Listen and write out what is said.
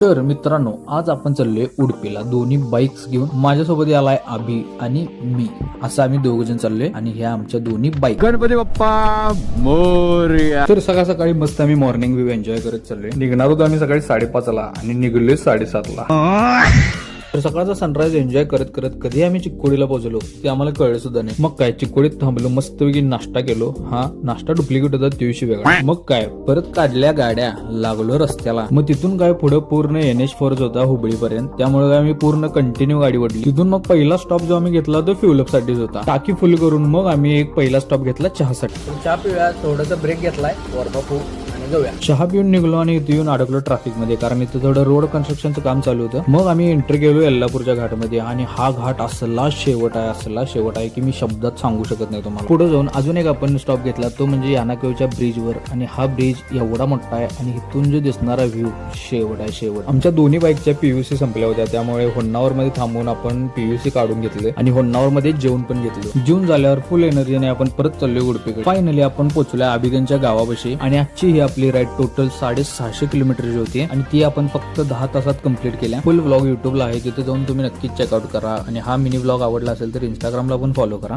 तर मित्रांनो, आज आपण चाललोय उडपीला दोन्ही बाईक्स घेऊन. माझ्यासोबत आलाय अभि आणि मी, असं आम्ही दोघ जण चाललोय आणि ह्या आमच्या दोन्ही बाईक. गणपती बाप्पा मोरया. तर सकाळ सकाळी मस्त आम्ही मॉर्निंग व्ह्यू एन्जॉय करत चाललोय. निघणार होतो आम्ही सकाळी 5:30 ला आणि निघलोय 7:30 ला. तर सकाळचा सनराइज एन्जॉय करत करत कधी आम्ही चिक्कोडीला पोहोचलो ते आम्हाला कळलं सुद्धा नाही. मग काय चिक्कोडीत थांबलो, मस्तपैकी नाश्ता केलो. हा नाश्ता डुप्लिकेट होता दिवशी वेगळा. मग काय परत काढल्या गाड्या, लागलो रस्त्याला. मग तिथून काय पुढे पूर्ण NH4 होता हुबळीपर्यंत, त्यामुळे आम्ही पूर्ण कंटिन्यू गाडी ओढली. तिथून मग पहिला स्टॉप जो आम्ही घेतला तो फ्युलअप साठीच होता. टाकी फुल करून मग आम्ही एक पहिला स्टॉप घेतला चहासाठी. चहा पिऊया, थोडासा ब्रेक घेतलाय, वरबापू जाऊया. चहा पिऊन निघलो आणि इथे येऊन अडकलो ट्रॅफिक मध्ये, कारण इथं थोडं रोड कन्स्ट्रक्शनचं काम चालू होतं. मग आम्ही एंट्री केलो यल्लापूरच्या घाटमध्ये आणि हा घाट असला शेवट आहे की मी शब्दात सांगू शकत नाही तुम्हाला. पुढे जाऊन अजून एक आपण स्टॉप घेतला, तो म्हणजे यानाकेवच्या ब्रिजवर. आणि हा ब्रिज एवढा मोठा आहे आणि इथून जो दिसणारा व्ह्यू शेवट आहे शेवट. आमच्या दोन्ही बाईकच्या PUC संपल्या होत्या, त्यामुळे होन्नावर मध्ये थांबून आपण PUC काढून घेतले आणि होन्नावर मध्ये जेवण पण घेतलं. जेवून झाल्यावर फुल एनर्जीने आपण परत चाललोय उडपीकडे. फायनली आपण पोहोचलोय अभिगनच्या गावापाशी आणि आजची ही आपली राईड टोटल 650 किलोमीटरची होती आणि ती आपण फक्त 10 तासात कंप्लीट केल्या. फुल व्लॉग युट्यूबला आहे, तिथे जाऊन तुम्ही नक्कीच चेकआउट करा. आणि हा मिनी व्लॉग आवडला असेल तर इंस्टाग्रामला पण फॉलो करा.